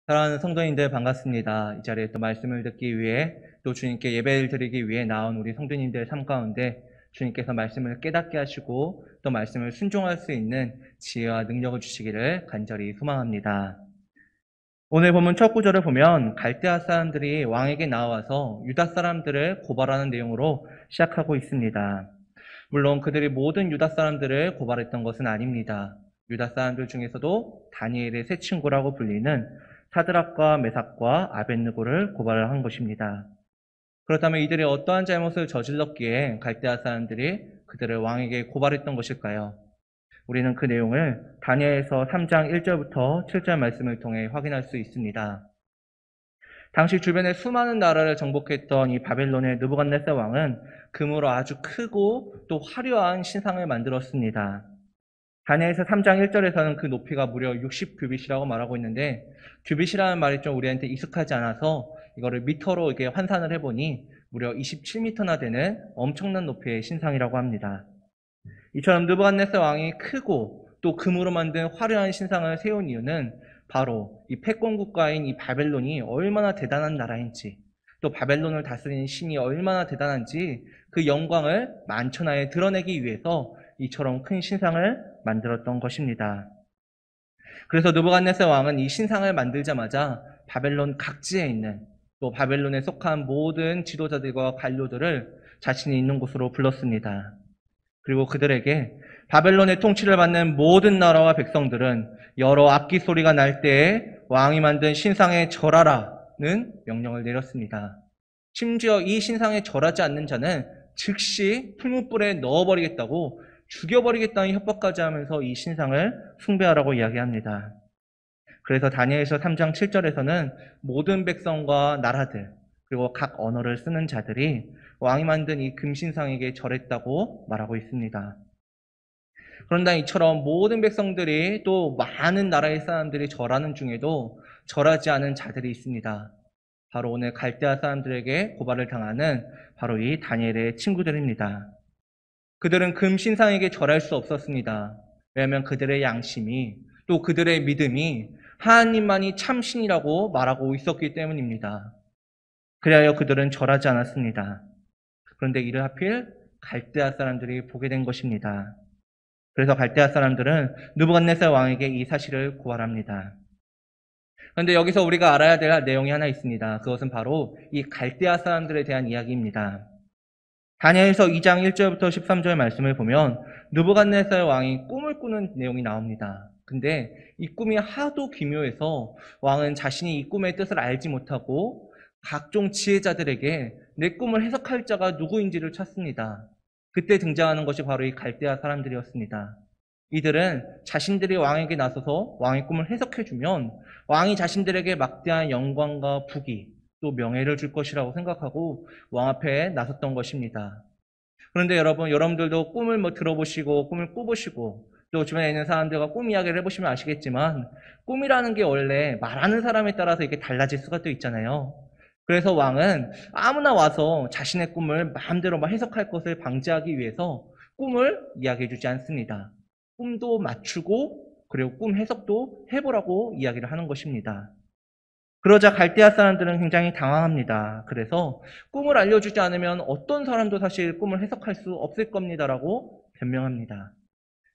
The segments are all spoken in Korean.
사랑하는 성도님들 반갑습니다. 이 자리에 또 말씀을 듣기 위해 또 주님께 예배를 드리기 위해 나온 우리 성도님들 삶 가운데 주님께서 말씀을 깨닫게 하시고 또 말씀을 순종할 수 있는 지혜와 능력을 주시기를 간절히 소망합니다. 오늘 본문 첫 구절을 보면 갈대아 사람들이 왕에게 나와서 유다 사람들을 고발하는 내용으로 시작하고 있습니다. 물론 그들이 모든 유다 사람들을 고발했던 것은 아닙니다. 유다 사람들 중에서도 다니엘의 세 친구라고 불리는 사드락과 메삭과 아벳느고를 고발을 한 것입니다. 그렇다면 이들이 어떠한 잘못을 저질렀기에 갈대아 사람들이 그들을 왕에게 고발했던 것일까요? 우리는 그 내용을 다니엘서 3장 1절부터 7절 말씀을 통해 확인할 수 있습니다. 당시 주변에 수많은 나라를 정복했던 이 바벨론의 느부갓네살 왕은 금으로 아주 크고 또 화려한 신상을 만들었습니다. 다니엘서 3장 1절에서는 그 높이가 무려 60규빗이라고 말하고 있는데, 규빗이라는 말이 좀 우리한테 익숙하지 않아서 이거를 미터로 이렇게 환산을 해보니 무려 27미터나 되는 엄청난 높이의 신상이라고 합니다. 이처럼 느부갓네살 왕이 크고 또 금으로 만든 화려한 신상을 세운 이유는 바로 이 패권 국가인 이 바벨론이 얼마나 대단한 나라인지, 또 바벨론을 다스리는 신이 얼마나 대단한지 그 영광을 만천하에 드러내기 위해서 이처럼 큰 신상을 만들었던 것입니다. 그래서 느부갓네살 왕은 이 신상을 만들자마자 바벨론 각지에 있는 또 바벨론에 속한 모든 지도자들과 관료들을 자신이 있는 곳으로 불렀습니다. 그리고 그들에게 바벨론의 통치를 받는 모든 나라와 백성들은 여러 악기 소리가 날 때에 왕이 만든 신상에 절하라는 명령을 내렸습니다. 심지어 이 신상에 절하지 않는 자는 즉시 풀무불에 넣어버리겠다고, 죽여버리겠다는 협박까지 하면서 이 신상을 숭배하라고 이야기합니다. 그래서 다니엘서 3장 7절에서는 모든 백성과 나라들 그리고 각 언어를 쓰는 자들이 왕이 만든 이 금신상에게 절했다고 말하고 있습니다. 그런데 이처럼 모든 백성들이 또 많은 나라의 사람들이 절하는 중에도 절하지 않은 자들이 있습니다. 바로 오늘 갈대아 사람들에게 고발을 당하는 바로 이 다니엘의 친구들입니다. 그들은 금신상에게 절할 수 없었습니다. 왜냐하면 그들의 양심이 또 그들의 믿음이 하나님만이 참신이라고 말하고 있었기 때문입니다. 그리하여 그들은 절하지 않았습니다. 그런데 이를 하필 갈대아 사람들이 보게 된 것입니다. 그래서 갈대아 사람들은 느부갓네살 왕에게 이 사실을 고발합니다. 그런데 여기서 우리가 알아야 될 내용이 하나 있습니다. 그것은 바로 이 갈대아 사람들에 대한 이야기입니다. 다니엘서 2장 1절부터 13절 말씀을 보면 느부갓네살 왕이 꿈을 꾸는 내용이 나옵니다. 근데 이 꿈이 하도 기묘해서 왕은 자신이 이 꿈의 뜻을 알지 못하고 각종 지혜자들에게 내 꿈을 해석할 자가 누구인지를 찾습니다. 그때 등장하는 것이 바로 이 갈대아 사람들이었습니다. 이들은 자신들이 왕에게 나서서 왕의 꿈을 해석해주면 왕이 자신들에게 막대한 영광과 부귀 또 명예를 줄 것이라고 생각하고 왕 앞에 나섰던 것입니다. 그런데 여러분들도 꿈을 들어보시고 꿈을 꾸보시고 또 주변에 있는 사람들과 꿈 이야기를 해보시면 아시겠지만, 꿈이라는 게 원래 말하는 사람에 따라서 이게 달라질 수가 또 있잖아요. 그래서 왕은 아무나 와서 자신의 꿈을 마음대로 해석할 것을 방지하기 위해서 꿈을 이야기해주지 않습니다. 꿈도 맞추고 그리고 꿈 해석도 해보라고 이야기를 하는 것입니다. 그러자 갈대아 사람들은 굉장히 당황합니다. 그래서 꿈을 알려주지 않으면 어떤 사람도 사실 꿈을 해석할 수 없을 겁니다라고 변명합니다.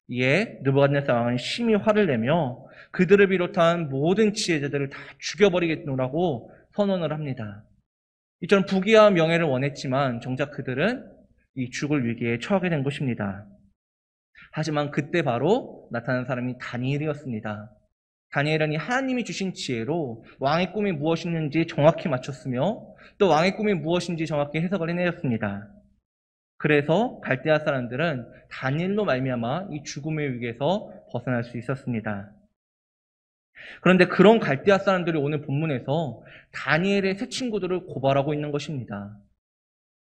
이에 느부갓네살 왕은 심히 화를 내며 그들을 비롯한 모든 지혜자들을 다 죽여버리겠노라고 선언을 합니다. 이처럼 부귀와 명예를 원했지만 정작 그들은 이 죽을 위기에 처하게 된 것입니다. 하지만 그때 바로 나타난 사람이 다니엘이었습니다. 다니엘은 하나님이 주신 지혜로 왕의 꿈이 무엇인지 정확히 맞췄으며 또 왕의 꿈이 무엇인지 정확히 해석을 해내었습니다. 그래서 갈대아 사람들은 다니엘로 말미암아 이 죽음의 위기에서 벗어날 수 있었습니다. 그런데 그런 갈대아 사람들이 오늘 본문에서 다니엘의 세 친구들을 고발하고 있는 것입니다.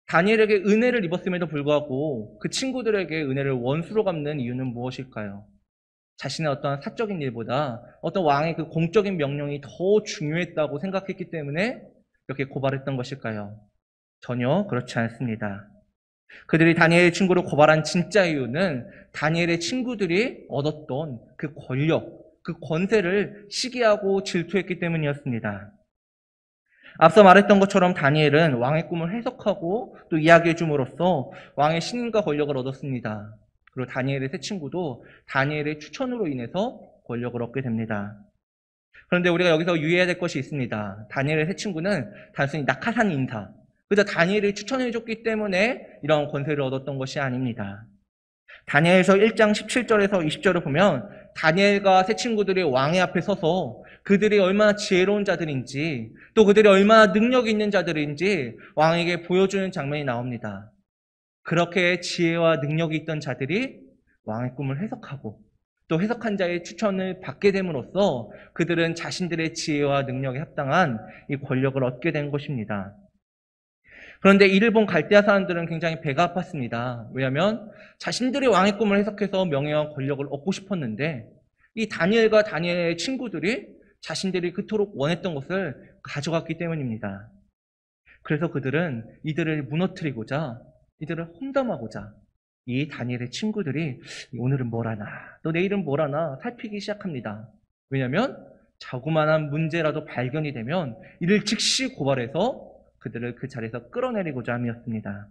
다니엘에게 은혜를 입었음에도 불구하고 그 친구들에게 은혜를 원수로 갚는 이유는 무엇일까요? 자신의 어떤 사적인 일보다 어떤 왕의 그 공적인 명령이 더 중요했다고 생각했기 때문에 이렇게 고발했던 것일까요? 전혀 그렇지 않습니다. 그들이 다니엘의 친구를 고발한 진짜 이유는 다니엘의 친구들이 얻었던 그 권력, 그 권세를 시기하고 질투했기 때문이었습니다. 앞서 말했던 것처럼 다니엘은 왕의 꿈을 해석하고 또 이야기해 줌으로써 왕의 신임과 권력을 얻었습니다. 그리고 다니엘의 세 친구도 다니엘의 추천으로 인해서 권력을 얻게 됩니다. 그런데 우리가 여기서 유의해야 될 것이 있습니다. 다니엘의 세 친구는 단순히 낙하산 인사, 그저 다니엘이 추천해줬기 때문에 이런 권세를 얻었던 것이 아닙니다. 다니엘서 1장 17절에서 20절을 보면 다니엘과 세 친구들이 왕의 앞에 서서 그들이 얼마나 지혜로운 자들인지 또 그들이 얼마나 능력이 있는 자들인지 왕에게 보여주는 장면이 나옵니다. 그렇게 지혜와 능력이 있던 자들이 왕의 꿈을 해석하고 또 해석한 자의 추천을 받게 됨으로써 그들은 자신들의 지혜와 능력에 합당한 이 권력을 얻게 된 것입니다. 그런데 이를 본 갈대아 사람들은 굉장히 배가 아팠습니다. 왜냐하면 자신들이 왕의 꿈을 해석해서 명예와 권력을 얻고 싶었는데 이 다니엘과 다니엘의 친구들이 자신들이 그토록 원했던 것을 가져갔기 때문입니다. 그래서 그들은 이들을 무너뜨리고자 이들을 험담하고자 이 다니엘의 친구들이 오늘은 뭘 하나 또 내일은 뭘 하나 살피기 시작합니다. 왜냐하면 자그마한 문제라도 발견이 되면 이를 즉시 고발해서 그들을 그 자리에서 끌어내리고자 함이었습니다.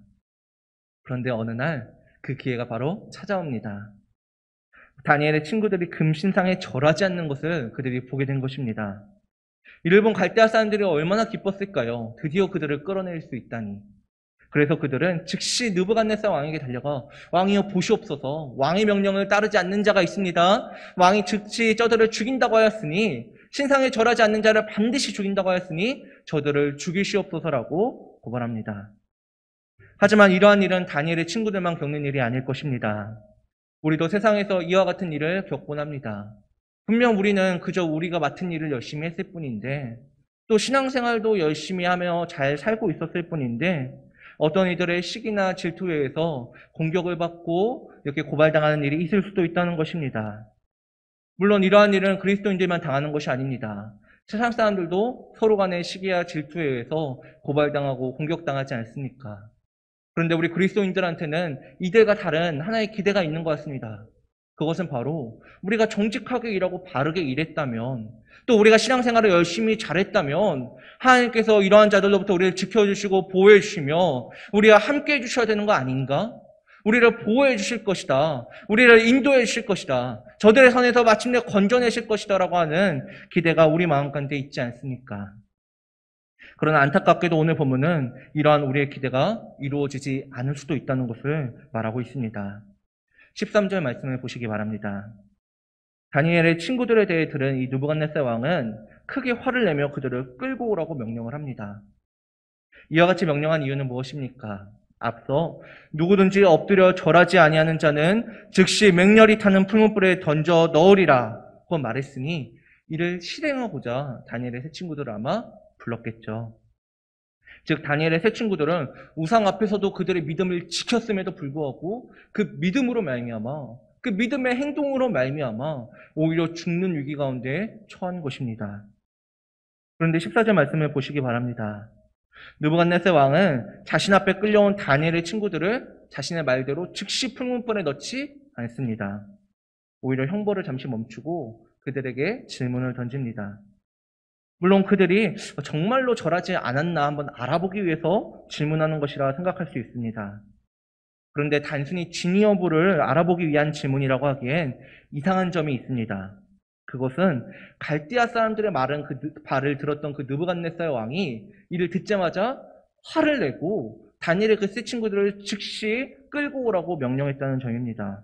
그런데 어느 날 그 기회가 바로 찾아옵니다. 다니엘의 친구들이 금신상에 절하지 않는 것을 그들이 보게 된 것입니다. 이를 본 갈대아 사람들이 얼마나 기뻤을까요? 드디어 그들을 끌어낼 수 있다니. 그래서 그들은 즉시 느부갓네살 왕에게 달려가 왕이여 보시옵소서, 왕의 명령을 따르지 않는 자가 있습니다. 왕이 즉시 저들을 죽인다고 하였으니 신상에 절하지 않는 자를 반드시 죽인다고 하였으니 저들을 죽이시옵소서라고 고발합니다. 하지만 이러한 일은 다니엘의 친구들만 겪는 일이 아닐 것입니다. 우리도 세상에서 이와 같은 일을 겪곤 합니다. 분명 우리는 그저 우리가 맡은 일을 열심히 했을 뿐인데 또 신앙생활도 열심히 하며 잘 살고 있었을 뿐인데 어떤 이들의 시기나 질투에 의해서 공격을 받고 이렇게 고발당하는 일이 있을 수도 있다는 것입니다. 물론 이러한 일은 그리스도인들만 당하는 것이 아닙니다. 세상 사람들도 서로 간의 시기와 질투에 의해서 고발당하고 공격당하지 않습니까? 그런데 우리 그리스도인들한테는 이들과 다른 하나의 기대가 있는 것 같습니다. 그것은 바로 우리가 정직하게 일하고 바르게 일했다면 또 우리가 신앙생활을 열심히 잘했다면 하나님께서 이러한 자들로부터 우리를 지켜주시고 보호해 주시며 우리와 함께 해주셔야 되는 거 아닌가? 우리를 보호해 주실 것이다. 우리를 인도해 주실 것이다. 저들의 선에서 마침내 건져내실 것이다 라고 하는 기대가 우리 마음 가운데 있지 않습니까? 그러나 안타깝게도 오늘 본문은 이러한 우리의 기대가 이루어지지 않을 수도 있다는 것을 말하고 있습니다. 13절 말씀을 보시기 바랍니다. 다니엘의 친구들에 대해 들은 이 느부갓네살 왕은 크게 화를 내며 그들을 끌고 오라고 명령을 합니다. 이와 같이 명령한 이유는 무엇입니까? 앞서 누구든지 엎드려 절하지 아니하는 자는 즉시 맹렬히 타는 풀무불에 던져 넣으리라고 말했으니 이를 실행하고자 다니엘의 세 친구들을 아마 불렀겠죠. 즉 다니엘의 세 친구들은 우상 앞에서도 그들의 믿음을 지켰음에도 불구하고 그 믿음으로 말미암아 그 믿음의 행동으로 말미암아 오히려 죽는 위기 가운데 처한 것입니다. 그런데 14절 말씀을 보시기 바랍니다. 느부갓네살 왕은 자신 앞에 끌려온 다니엘의 친구들을 자신의 말대로 즉시 풀문불에 넣지 않습니다. 오히려 형벌을 잠시 멈추고 그들에게 질문을 던집니다. 물론 그들이 정말로 절하지 않았나 한번 알아보기 위해서 질문하는 것이라 생각할 수 있습니다. 그런데 단순히 진위 여부를 알아보기 위한 질문이라고 하기엔 이상한 점이 있습니다. 그것은 갈대아 사람들의 말을 들었던 그 느부갓네살 왕이 이를 듣자마자 화를 내고 다니엘의 그 세 친구들을 즉시 끌고 오라고 명령했다는 점입니다.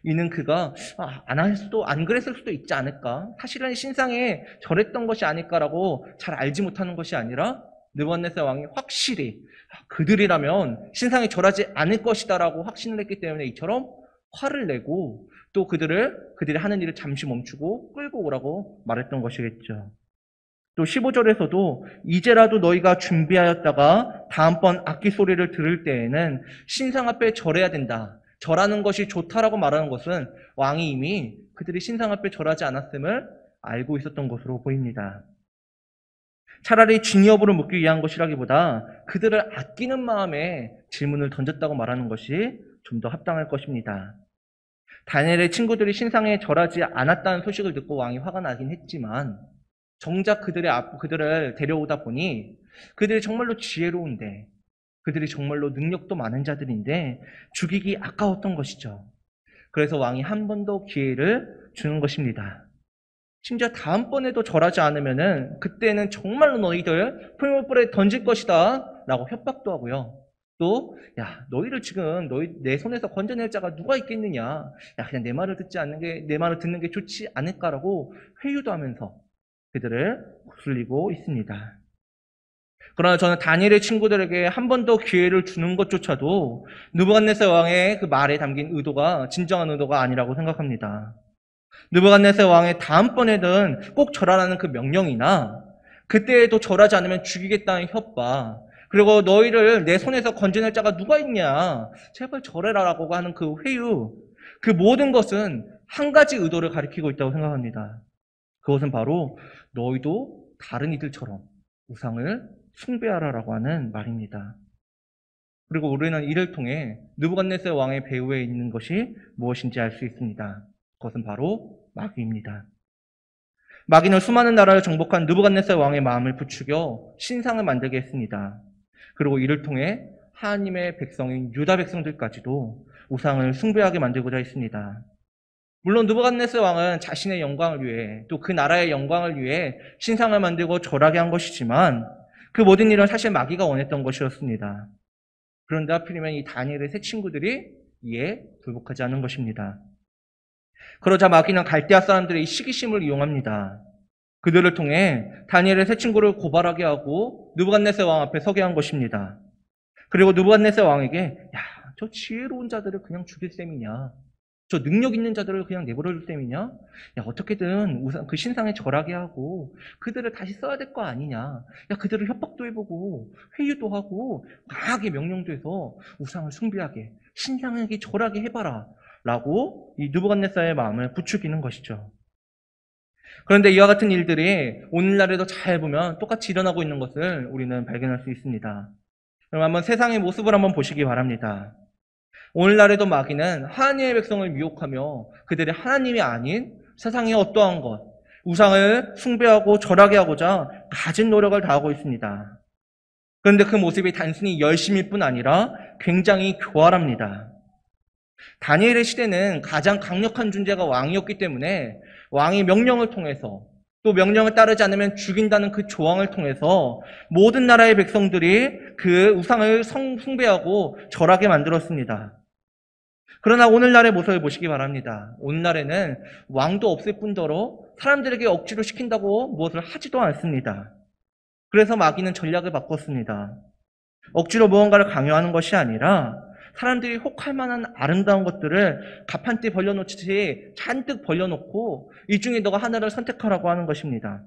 이는 그가 안 그랬을 수도 있지 않을까? 사실은 신상에 절했던 것이 아닐까라고 잘 알지 못하는 것이 아니라 느부갓네살 왕이 확실히 그들이라면 신상에 절하지 않을 것이다라고 확신을 했기 때문에 이처럼 화를 내고 또 그들이 하는 일을 잠시 멈추고 끌고 오라고 말했던 것이겠죠. 또 15절에서도 이제라도 너희가 준비하였다가 다음번 악기 소리를 들을 때에는 신상 앞에 절해야 된다. 절하는 것이 좋다라고 말하는 것은 왕이 이미 그들이 신상 앞에 절하지 않았음을 알고 있었던 것으로 보입니다. 차라리 진위 여부를 묻기 위한 것이라기보다 그들을 아끼는 마음에 질문을 던졌다고 말하는 것이 좀 더 합당할 것입니다. 다니엘의 친구들이 신상에 절하지 않았다는 소식을 듣고 왕이 화가 나긴 했지만 정작 그들을 데려오다 보니 그들이 정말로 지혜로운데 그들이 정말로 능력도 많은 자들인데 죽이기 아까웠던 것이죠. 그래서 왕이 한 번 더 기회를 주는 것입니다. 심지어 다음번에도 절하지 않으면은 그때는 정말로 너희들 풀무불에 던질 것이다 라고 협박도 하고요. 또, 야, 너희를 지금 내 손에서 건져낼 자가 누가 있겠느냐. 야, 그냥 내 말을 듣는 게 좋지 않을까라고 회유도 하면서 그들을 거슬리고 있습니다. 그러나 저는 다니엘의 친구들에게 한 번 더 기회를 주는 것조차도 느부갓네살 왕의 그 말에 담긴 의도가 진정한 의도가 아니라고 생각합니다. 느부갓네살 왕의 다음번에는 꼭 절하라는 그 명령이나 그때에도 절하지 않으면 죽이겠다는 협박, 그리고 너희를 내 손에서 건져낼 자가 누가 있냐, 제발 절해라라고 하는 그 회유, 그 모든 것은 한 가지 의도를 가리키고 있다고 생각합니다. 그것은 바로 너희도 다른 이들처럼 우상을 숭배하라라고 하는 말입니다. 그리고 우리는 이를 통해 느부갓네살 왕의 배후에 있는 것이 무엇인지 알 수 있습니다. 그것은 바로 마귀입니다. 마귀는 수많은 나라를 정복한 느부갓네살 왕의 마음을 부추겨 신상을 만들게 했습니다. 그리고 이를 통해 하나님의 백성인 유다 백성들까지도 우상을 숭배하게 만들고자 했습니다. 물론 느부갓네살 왕은 자신의 영광을 위해 또 그 나라의 영광을 위해 신상을 만들고 절하게 한 것이지만 그 모든 일은 사실 마귀가 원했던 것이었습니다. 그런데 하필이면 이 다니엘의 세 친구들이 이에 굴복하지 않은 것입니다. 그러자 마귀는 갈대아 사람들의 이 시기심을 이용합니다. 그들을 통해 다니엘의 세 친구를 고발하게 하고 느부갓네살 왕 앞에 서게 한 것입니다. 그리고 느부갓네살 왕에게 야, 저 지혜로운 자들을 그냥 죽일 셈이냐? 저 능력 있는 자들을 그냥 내버려 둘 셈이냐? 야, 어떻게든 그 신상에 절하게 하고 그들을 다시 써야 될 거 아니냐? 야, 그들을 협박도 해보고 회유도 하고 강하게 명령도 해서 우상을 숭배하게 신상에게 절하게 해봐라 라고 이 느부갓네살의 마음을 부추기는 것이죠. 그런데 이와 같은 일들이 오늘날에도 잘 보면 똑같이 일어나고 있는 것을 우리는 발견할 수 있습니다. 그럼 한번 세상의 모습을 한번 보시기 바랍니다. 오늘날에도 마귀는 하나님의 백성을 미혹하며 그들의 하나님이 아닌 세상의 어떠한 것, 우상을 숭배하고 절하게 하고자 가진 노력을 다하고 있습니다. 그런데 그 모습이 단순히 열심일 뿐 아니라 굉장히 교활합니다. 다니엘의 시대는 가장 강력한 존재가 왕이었기 때문에 왕이 명령을 통해서 또 명령을 따르지 않으면 죽인다는 그 조항을 통해서 모든 나라의 백성들이 그 우상을 숭배하고 절하게 만들었습니다. 그러나 오늘날의 모습을 보시기 바랍니다. 오늘날에는 왕도 없을 뿐더러 사람들에게 억지로 시킨다고 무엇을 하지도 않습니다. 그래서 마귀는 전략을 바꿨습니다. 억지로 무언가를 강요하는 것이 아니라 사람들이 혹할 만한 아름다운 것들을 가판대 벌려놓듯이 잔뜩 벌려놓고 이 중에 너가 하나를 선택하라고 하는 것입니다.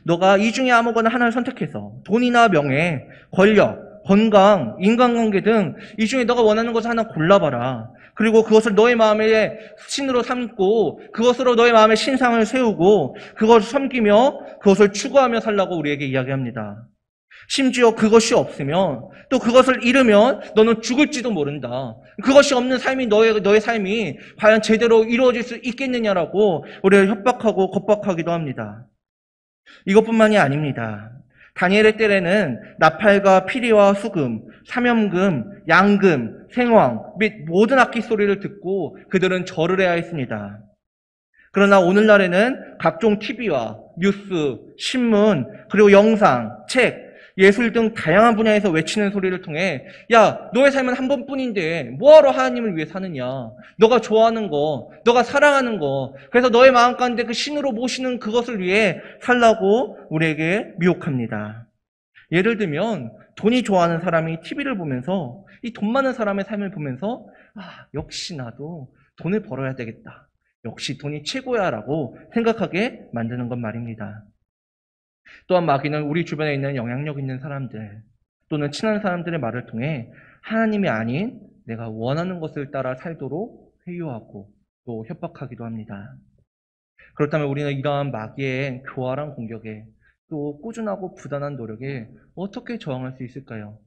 너가 이 중에 아무거나 하나를 선택해서 돈이나 명예, 권력, 건강, 인간관계 등 이 중에 너가 원하는 것을 하나 골라봐라. 그리고 그것을 너의 마음의 신으로 삼고 그것으로 너의 마음의 신상을 세우고 그것을 섬기며 그것을 추구하며 살라고 우리에게 이야기합니다. 심지어 그것이 없으면 또 그것을 잃으면 너는 죽을지도 모른다. 그것이 없는 삶이 너의 삶이 과연 제대로 이루어질 수 있겠느냐라고 우리를 협박하고 겁박하기도 합니다. 이것뿐만이 아닙니다. 다니엘의 때에는 나팔과 피리와 수금, 사명금, 양금, 생황 및 모든 악기 소리를 듣고 그들은 절을 해야 했습니다. 그러나 오늘날에는 각종 TV와 뉴스, 신문, 그리고 영상, 책, 예술 등 다양한 분야에서 외치는 소리를 통해 야, 너의 삶은 한 번뿐인데 뭐하러 하나님을 위해 사느냐? 너가 좋아하는 거, 너가 사랑하는 거, 그래서 너의 마음 가운데 그 신으로 모시는 그것을 위해 살라고 우리에게 미혹합니다. 예를 들면 돈이 좋아하는 사람이 TV를 보면서 이 돈 많은 사람의 삶을 보면서 역시 나도 돈을 벌어야 되겠다. 역시 돈이 최고야 라고 생각하게 만드는 것 말입니다. 또한 마귀는 우리 주변에 있는 영향력 있는 사람들 또는 친한 사람들의 말을 통해 하나님이 아닌 내가 원하는 것을 따라 살도록 회유하고 또 협박하기도 합니다. 그렇다면 우리는 이러한 마귀의 교활한 공격에 또 꾸준하고 부단한 노력에 어떻게 저항할 수 있을까요?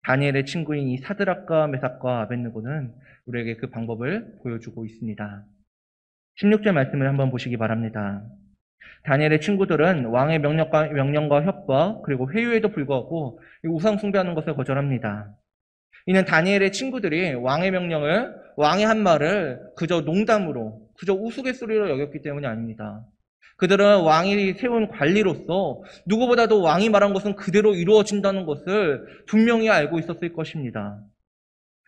다니엘의 친구인 이 사드락과 메삭과 아벳느고는 우리에게 그 방법을 보여주고 있습니다. 16절 말씀을 한번 보시기 바랍니다. 다니엘의 친구들은 왕의 명령과 협박 그리고 회유에도 불구하고 우상 숭배하는 것을 거절합니다. 이는 다니엘의 친구들이 왕의 한 말을 그저 농담으로, 그저 우스갯소리로 여겼기 때문이 아닙니다. 그들은 왕이 세운 관리로서 누구보다도 왕이 말한 것은 그대로 이루어진다는 것을 분명히 알고 있었을 것입니다.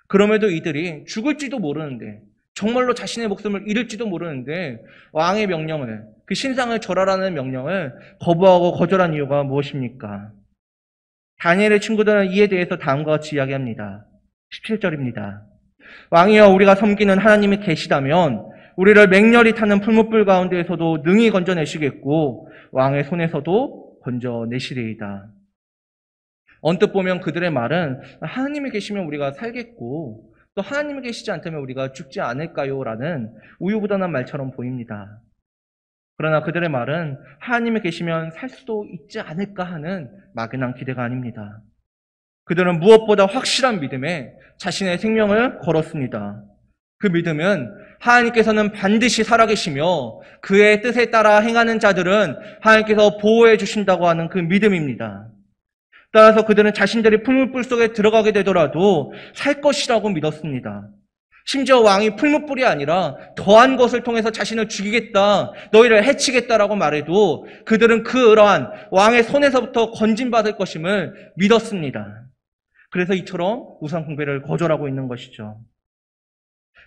그럼에도 이들이 죽을지도 모르는데, 정말로 자신의 목숨을 잃을지도 모르는데 왕의 명령을, 그 신상을 절하라는 명령을 거부하고 거절한 이유가 무엇입니까? 다니엘의 친구들은 이에 대해서 다음과 같이 이야기합니다. 17절입니다. 왕이여, 우리가 섬기는 하나님이 계시다면 우리를 맹렬히 타는 풀무불 가운데에서도 능히 건져내시겠고 왕의 손에서도 건져내시리이다. 언뜻 보면 그들의 말은 하나님이 계시면 우리가 살겠고 또 하나님이 계시지 않다면 우리가 죽지 않을까요? 라는 우유부단한 말처럼 보입니다. 그러나 그들의 말은 하나님이 계시면 살 수도 있지 않을까 하는 막연한 기대가 아닙니다. 그들은 무엇보다 확실한 믿음에 자신의 생명을 걸었습니다. 그 믿음은 하나님께서는 반드시 살아계시며 그의 뜻에 따라 행하는 자들은 하나님께서 보호해 주신다고 하는 그 믿음입니다. 따라서 그들은 자신들이 풀무불 속에 들어가게 되더라도 살 것이라고 믿었습니다. 심지어 왕이 풀무불이 아니라 더한 것을 통해서 자신을 죽이겠다, 너희를 해치겠다라고 말해도 그들은 그러한 왕의 손에서부터 건진받을 것임을 믿었습니다. 그래서 이처럼 우상 숭배를 거절하고 있는 것이죠.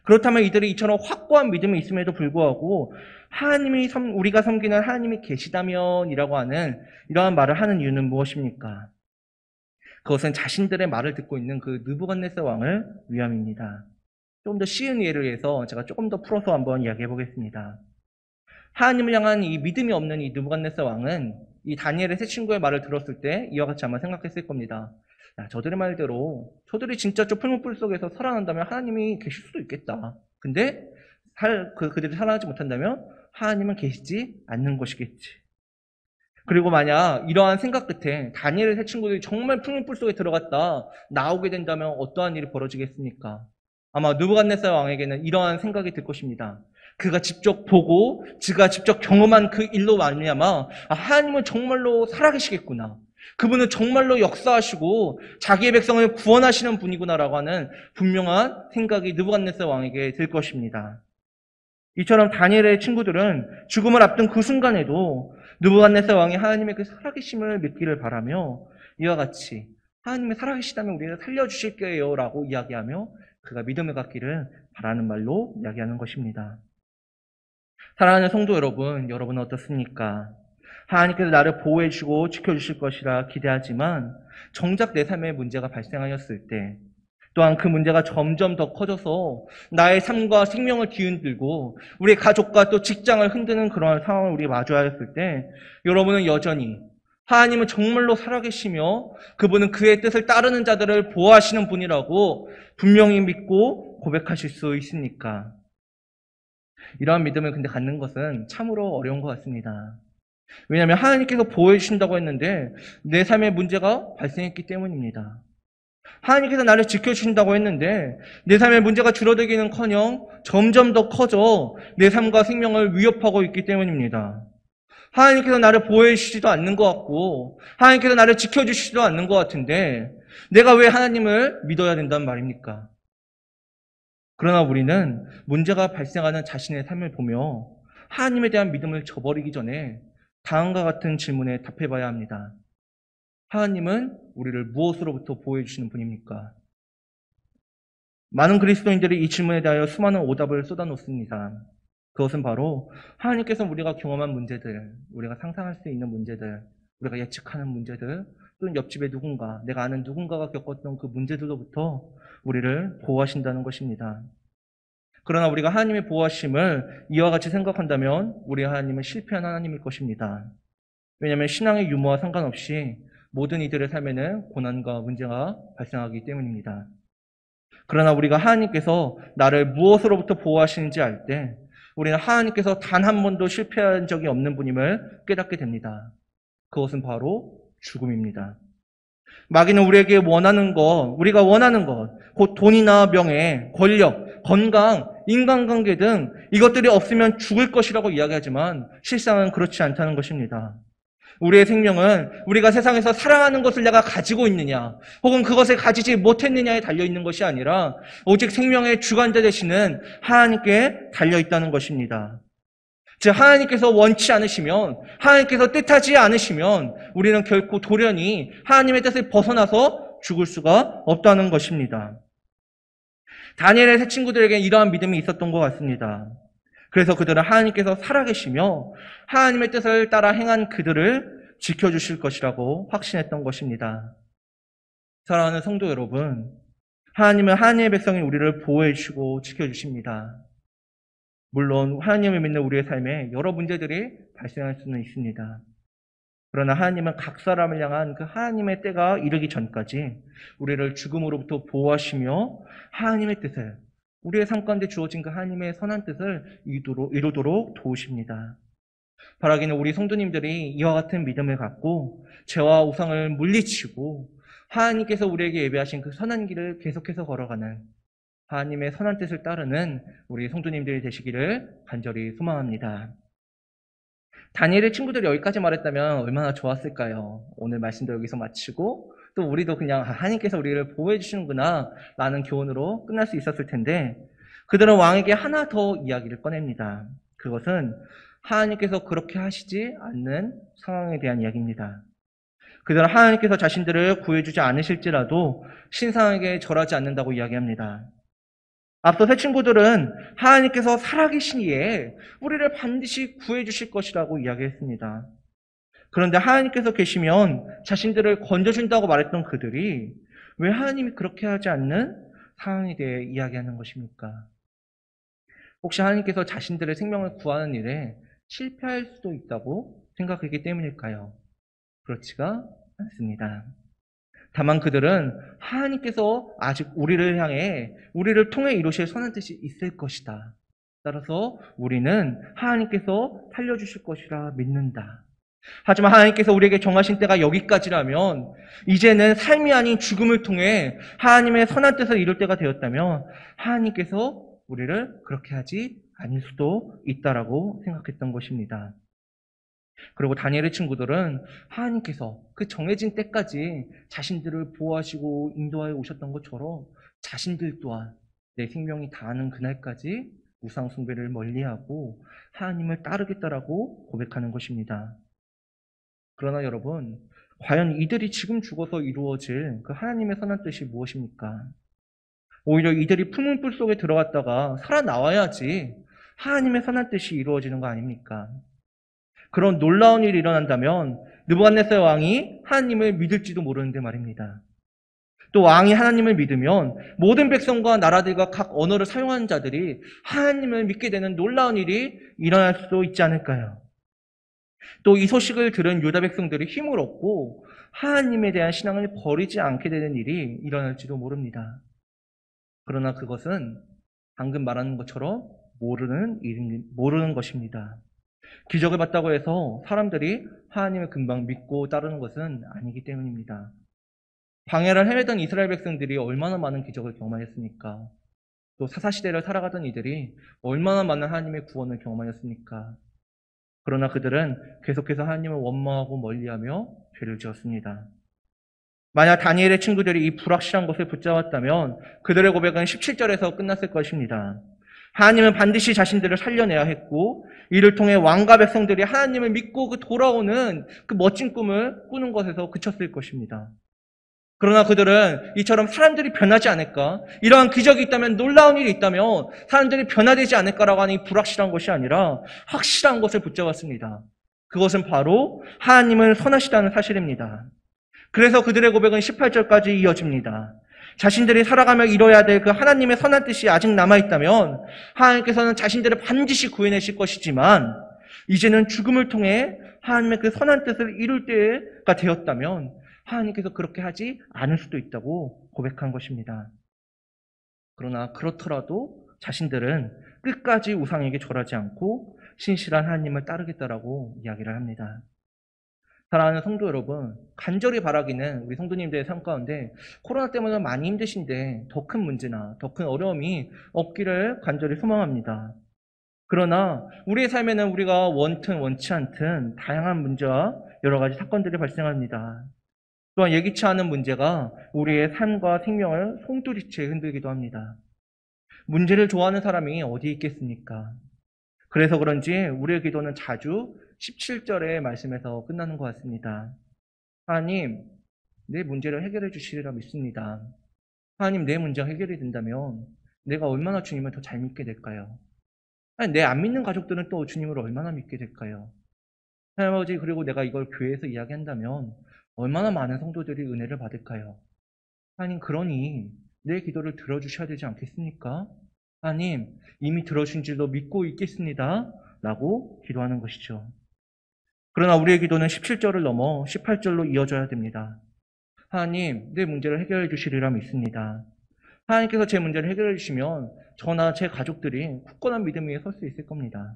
그렇다면 이들이 이처럼 확고한 믿음이 있음에도 불구하고 하나님이 우리가 섬기는 하나님이 계시다면이라고 하는 이러한 말을 하는 이유는 무엇입니까? 그것은 자신들의 말을 듣고 있는 그 느부갓네살 왕을 위함입니다. 조금 더 쉬운 예를 위해서 제가 조금 더 풀어서 한번 이야기해 보겠습니다. 하나님을 향한 이 믿음이 없는 이 느부갓네살 왕은 이 다니엘의 세 친구의 말을 들었을 때 이와 같이 아마 생각했을 겁니다. 야, 저들의 말대로 저들이 진짜 저 풀무불 속에서 살아난다면 하나님이 계실 수도 있겠다. 근데 그들이 살아나지 못한다면 하나님은 계시지 않는 것이겠지. 그리고 만약 이러한 생각 끝에 다니엘의 세 친구들이 정말 풀무불 속에 들어갔다 나오게 된다면 어떠한 일이 벌어지겠습니까? 아마 느부갓네살 왕에게는 이러한 생각이 들 것입니다. 그가 직접 보고 그가 직접 경험한 그 일로 말미암아 하나님은 정말로 살아계시겠구나. 그분은 정말로 역사하시고 자기의 백성을 구원하시는 분이구나라고 하는 분명한 생각이 느부갓네살 왕에게 들 것입니다. 이처럼 다니엘의 친구들은 죽음을 앞둔 그 순간에도 느부갓네살 왕이 하나님의 그 살아계심을 믿기를 바라며 이와 같이 하나님이 살아계시다면 우리를 살려주실게요 라고 이야기하며 그가 믿음을 갖기를 바라는 말로 이야기하는 것입니다. 사랑하는 성도 여러분, 여러분은 어떻습니까? 하나님께서 나를 보호해주고 지켜주실 것이라 기대하지만 정작 내 삶에 문제가 발생하였을 때 또한 그 문제가 점점 더 커져서 나의 삶과 생명을 뒤흔들고 우리 가족과 또 직장을 흔드는 그러한 상황을 우리가 마주하였을 때 여러분은 여전히 하나님은 정말로 살아계시며 그분은 그의 뜻을 따르는 자들을 보호하시는 분이라고 분명히 믿고 고백하실 수 있습니까? 이러한 믿음을 근데 갖는 것은 참으로 어려운 것 같습니다. 왜냐하면 하나님께서 보호해 주신다고 했는데 내 삶에 문제가 발생했기 때문입니다. 하나님께서 나를 지켜주신다고 했는데 내 삶의 문제가 줄어들기는커녕 점점 더 커져 내 삶과 생명을 위협하고 있기 때문입니다. 하나님께서 나를 보호해 주시지도 않는 것 같고 하나님께서 나를 지켜주시지도 않는 것 같은데 내가 왜 하나님을 믿어야 된단 말입니까? 그러나 우리는 문제가 발생하는 자신의 삶을 보며 하나님에 대한 믿음을 저버리기 전에 다음과 같은 질문에 답해봐야 합니다. 하나님은 우리를 무엇으로부터 보호해 주시는 분입니까? 많은 그리스도인들이 이 질문에 대하여 수많은 오답을 쏟아놓습니다. 그것은 바로 하나님께서 우리가 경험한 문제들, 우리가 상상할 수 있는 문제들, 우리가 예측하는 문제들, 또는 옆집에 누군가, 내가 아는 누군가가 겪었던 그 문제들로부터 우리를 보호하신다는 것입니다. 그러나 우리가 하나님의 보호하심을 이와 같이 생각한다면 우리 하나님은 실패한 하나님일 것입니다. 왜냐하면 신앙의 유무와 상관없이 모든 이들의 삶에는 고난과 문제가 발생하기 때문입니다. 그러나 우리가 하나님께서 나를 무엇으로부터 보호하시는지 알 때 우리는 하나님께서 단 한 번도 실패한 적이 없는 분임을 깨닫게 됩니다. 그것은 바로 죽음입니다. 마귀는 우리에게 원하는 것, 우리가 원하는 것, 곧 돈이나 명예, 권력, 건강, 인간관계 등 이것들이 없으면 죽을 것이라고 이야기하지만 실상은 그렇지 않다는 것입니다. 우리의 생명은 우리가 세상에서 사랑하는 것을 내가 가지고 있느냐, 혹은 그것을 가지지 못했느냐에 달려있는 것이 아니라 오직 생명의 주관자 되시는 하나님께 달려있다는 것입니다. 즉 하나님께서 원치 않으시면, 하나님께서 뜻하지 않으시면 우리는 결코 돌연히 하나님의 뜻을 벗어나서 죽을 수가 없다는 것입니다. 다니엘의 세 친구들에게 이러한 믿음이 있었던 것 같습니다. 그래서 그들은 하나님께서 살아계시며 하나님의 뜻을 따라 행한 그들을 지켜주실 것이라고 확신했던 것입니다. 사랑하는 성도 여러분, 하나님은 하나님의 백성인 우리를 보호해 주시고 지켜주십니다. 물론 하나님을 믿는 우리의 삶에 여러 문제들이 발생할 수는 있습니다. 그러나 하나님은 각 사람을 향한 그 하나님의 때가 이르기 전까지 우리를 죽음으로부터 보호하시며 하나님의 뜻을, 우리의 삶 가운데 주어진 그 하나님의 선한 뜻을 이루도록 도우십니다. 바라기는 우리 성도님들이 이와 같은 믿음을 갖고 죄와 우상을 물리치고 하나님께서 우리에게 예배하신 그 선한 길을 계속해서 걸어가는 하나님의 선한 뜻을 따르는 우리 성도님들이 되시기를 간절히 소망합니다. 다니엘의 친구들이 여기까지 말했다면 얼마나 좋았을까요? 오늘 말씀도 여기서 마치고 또 우리도 그냥 하나님께서 우리를 보호해 주시는구나 라는 교훈으로 끝날 수 있었을 텐데 그들은 왕에게 하나 더 이야기를 꺼냅니다. 그것은 하나님께서 그렇게 하시지 않는 상황에 대한 이야기입니다. 그들은 하나님께서 자신들을 구해주지 않으실지라도 신상에게 절하지 않는다고 이야기합니다. 앞서 세 친구들은 하나님께서 살아계신 이에 우리를 반드시 구해주실 것이라고 이야기했습니다. 그런데 하나님께서 계시면 자신들을 건져준다고 말했던 그들이 왜 하나님이 그렇게 하지 않는 상황에 대해 이야기하는 것입니까? 혹시 하나님께서 자신들의 생명을 구하는 일에 실패할 수도 있다고 생각하기 때문일까요? 그렇지가 않습니다. 다만 그들은 하나님께서 아직 우리를 향해 우리를 통해 이루실 선한 뜻이 있을 것이다. 따라서 우리는 하나님께서 살려주실 것이라 믿는다. 하지만 하나님께서 우리에게 정하신 때가 여기까지라면 이제는 삶이 아닌 죽음을 통해 하나님의 선한 뜻을 이룰 때가 되었다면 하나님께서 우리를 그렇게 하지 않을 수도 있다라고 생각했던 것입니다. 그리고 다니엘의 친구들은 하나님께서 그 정해진 때까지 자신들을 보호하시고 인도하여 오셨던 것처럼 자신들 또한 내 생명이 다하는 그날까지 우상 숭배를 멀리하고 하나님을 따르겠다라고 고백하는 것입니다. 그러나 여러분, 과연 이들이 지금 죽어서 이루어질 그 하나님의 선한 뜻이 무엇입니까? 오히려 이들이 품은 뿔 속에 들어갔다가 살아나와야지 하나님의 선한 뜻이 이루어지는 거 아닙니까? 그런 놀라운 일이 일어난다면 느부갓네살 왕이 하나님을 믿을지도 모르는데 말입니다. 또 왕이 하나님을 믿으면 모든 백성과 나라들과 각 언어를 사용하는 자들이 하나님을 믿게 되는 놀라운 일이 일어날 수도 있지 않을까요? 또 이 소식을 들은 유다 백성들이 힘을 얻고 하나님에 대한 신앙을 버리지 않게 되는 일이 일어날지도 모릅니다. 그러나 그것은 방금 말하는 것처럼 모르는 것입니다. 기적을 봤다고 해서 사람들이 하나님을 금방 믿고 따르는 것은 아니기 때문입니다. 광야를 헤매던 이스라엘 백성들이 얼마나 많은 기적을 경험하였습니까? 또 사사시대를 살아가던 이들이 얼마나 많은 하나님의 구원을 경험하였습니까? 그러나 그들은 계속해서 하나님을 원망하고 멀리하며 죄를 지었습니다. 만약 다니엘의 친구들이 이 불확실한 것을 붙잡았다면 그들의 고백은 17절에서 끝났을 것입니다. 하나님은 반드시 자신들을 살려내야 했고 이를 통해 왕과 백성들이 하나님을 믿고 그 돌아오는 그 멋진 꿈을 꾸는 것에서 그쳤을 것입니다. 그러나 그들은 이처럼 사람들이 변하지 않을까? 이러한 기적이 있다면, 놀라운 일이 있다면 사람들이 변화되지 않을까라고 하는 이 불확실한 것이 아니라 확실한 것을 붙잡았습니다. 그것은 바로 하나님은 선하시다는 사실입니다. 그래서 그들의 고백은 18절까지 이어집니다. 자신들이 살아가며 이뤄야 될 그 하나님의 선한 뜻이 아직 남아있다면 하나님께서는 자신들을 반드시 구해내실 것이지만 이제는 죽음을 통해 하나님의 그 선한 뜻을 이룰 때가 되었다면 하나님께서 그렇게 하지 않을 수도 있다고 고백한 것입니다. 그러나 그렇더라도 자신들은 끝까지 우상에게 절하지 않고 신실한 하나님을 따르겠다라고 이야기를 합니다. 사랑하는 성도 여러분, 간절히 바라기는 우리 성도님들의 삶 가운데 코로나 때문에 많이 힘드신데 더 큰 문제나 더 큰 어려움이 없기를 간절히 소망합니다. 그러나 우리의 삶에는 우리가 원튼 원치 않든 다양한 문제와 여러 가지 사건들이 발생합니다. 또한 예기치 않은 문제가 우리의 삶과 생명을 송두리째 흔들기도 합니다. 문제를 좋아하는 사람이 어디 있겠습니까? 그래서 그런지 우리의 기도는 자주 17절의 말씀에서 끝나는 것 같습니다. 하나님, 내 문제를 해결해 주시리라 믿습니다. 하나님, 내 문제가 해결이 된다면 내가 얼마나 주님을 더 잘 믿게 될까요? 아니, 내 안 믿는 가족들은 또 주님을 얼마나 믿게 될까요? 하나님 아버지, 그리고 내가 이걸 교회에서 이야기한다면 얼마나 많은 성도들이 은혜를 받을까요? 하나님, 그러니 내 기도를 들어주셔야 되지 않겠습니까? 하나님, 이미 들어주신 줄로 믿고 있겠습니다. 라고 기도하는 것이죠. 그러나 우리의 기도는 17절을 넘어 18절로 이어져야 됩니다. 하나님, 내 문제를 해결해 주시리라 믿습니다. 하나님께서 제 문제를 해결해 주시면 저나 제 가족들이 굳건한 믿음 위에 설 수 있을 겁니다.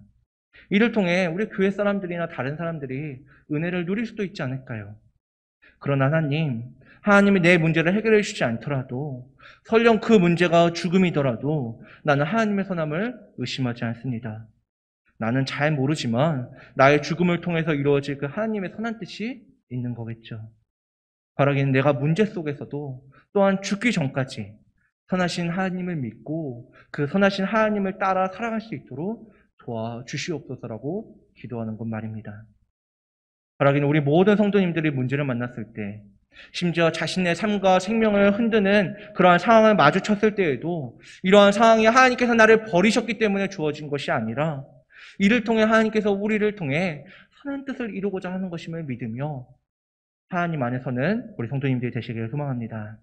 이를 통해 우리 교회 사람들이나 다른 사람들이 은혜를 누릴 수도 있지 않을까요? 그러나 하나님이 내 문제를 해결해 주시지 않더라도 설령 그 문제가 죽음이더라도 나는 하나님의 선함을 의심하지 않습니다. 나는 잘 모르지만 나의 죽음을 통해서 이루어질 그 하나님의 선한 뜻이 있는 거겠죠. 바라기는 내가 문제 속에서도 또한 죽기 전까지 선하신 하나님을 믿고 그 선하신 하나님을 따라 살아갈 수 있도록 도와주시옵소서라고 기도하는 것 말입니다. 바라기는 우리 모든 성도님들이 문제를 만났을 때, 심지어 자신의 삶과 생명을 흔드는 그러한 상황을 마주쳤을 때에도 이러한 상황이 하나님께서 나를 버리셨기 때문에 주어진 것이 아니라 이를 통해 하나님께서 우리를 통해 선한 뜻을 이루고자 하는 것임을 믿으며 하나님 안에서는 우리 성도님들이 되시기를 소망합니다.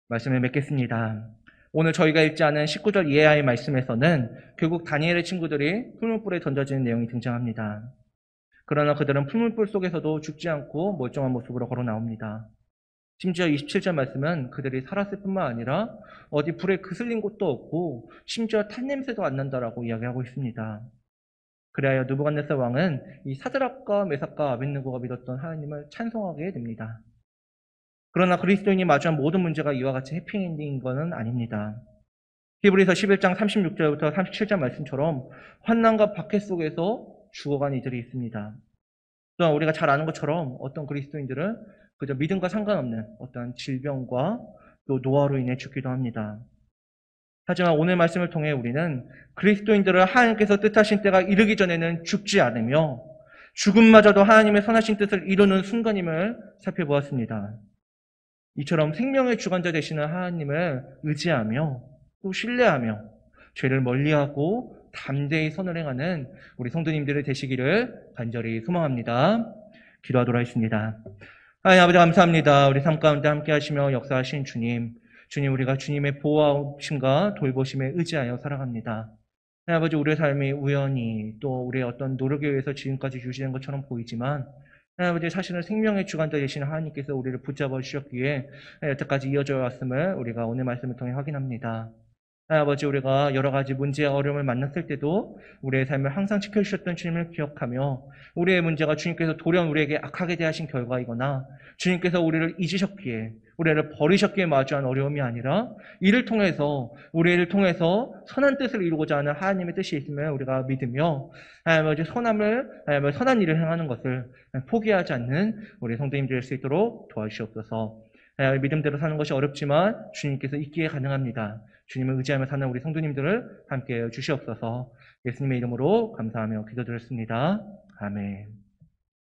말씀을 맺겠습니다. 오늘 저희가 읽지 않은 19절 이하의 말씀에서는 결국 다니엘의 친구들이 풀무불에 던져지는 내용이 등장합니다. 그러나 그들은 풀무불 속에서도 죽지 않고 멀쩡한 모습으로 걸어 나옵니다. 심지어 27절 말씀은 그들이 살았을 뿐만 아니라 어디 불에 그슬린 곳도 없고 심지어 탄냄새도 안 난다라고 이야기하고 있습니다. 그리하여 느부갓네살 왕은 이 사드락과 메삭과 아벳느고가 믿었던 하나님을 찬송하게 됩니다. 그러나 그리스도인이 마주한 모든 문제가 이와 같이 해피엔딩인 것은 아닙니다. 히브리서 11장 36절부터 37절 말씀처럼 환난과 박해 속에서 죽어간 이들이 있습니다. 또한 우리가 잘 아는 것처럼 어떤 그리스도인들은 그저 믿음과 상관없는 어떤 질병과 또 노화로 인해 죽기도 합니다. 하지만 오늘 말씀을 통해 우리는 그리스도인들을 하나님께서 뜻하신 때가 이르기 전에는 죽지 않으며 죽음마저도 하나님의 선하신 뜻을 이루는 순간임을 살펴보았습니다. 이처럼 생명의 주관자 되시는 하나님을 의지하며 또 신뢰하며 죄를 멀리하고 담대히 선을 행하는 우리 성도님들이 되시기를 간절히 소망합니다. 기도하도록 하겠습니다. 하나님 아버지 감사합니다. 우리 삶 가운데 함께 하시며 역사하신 주님, 우리가 주님의 보호하심과 돌보심에 의지하여 살아갑니다. 하나님 아버지, 우리의 삶이 우연히 또 우리의 어떤 노력에 의해서 지금까지 유지된 것처럼 보이지만 하나님 아버지, 사실은 생명의 주관자 되신 하나님께서 우리를 붙잡아 주셨기에 여태까지 이어져 왔음을 우리가 오늘 말씀을 통해 확인합니다. 하나님 아버지, 우리가 여러 가지 문제와 어려움을 만났을 때도 우리의 삶을 항상 지켜주셨던 주님을 기억하며 우리의 문제가 주님께서 돌연 우리에게 악하게 대하신 결과이거나 주님께서 우리를 잊으셨기에 우리를 버리셨기에 마주한 어려움이 아니라 우리를 통해서 선한 뜻을 이루고자 하는 하나님의 뜻이 있음을 우리가 믿으며 하나님 아버지, 선한 일을 행하는 것을 포기하지 않는 우리 성도님들 될 수 있도록 도와주시옵소서. 믿음대로 사는 것이 어렵지만 주님께서 있기에 가능합니다. 주님을 의지하며 사는 우리 성도님들을 함께 주시옵소서. 예수님의 이름으로 감사하며 기도드렸습니다. 아멘.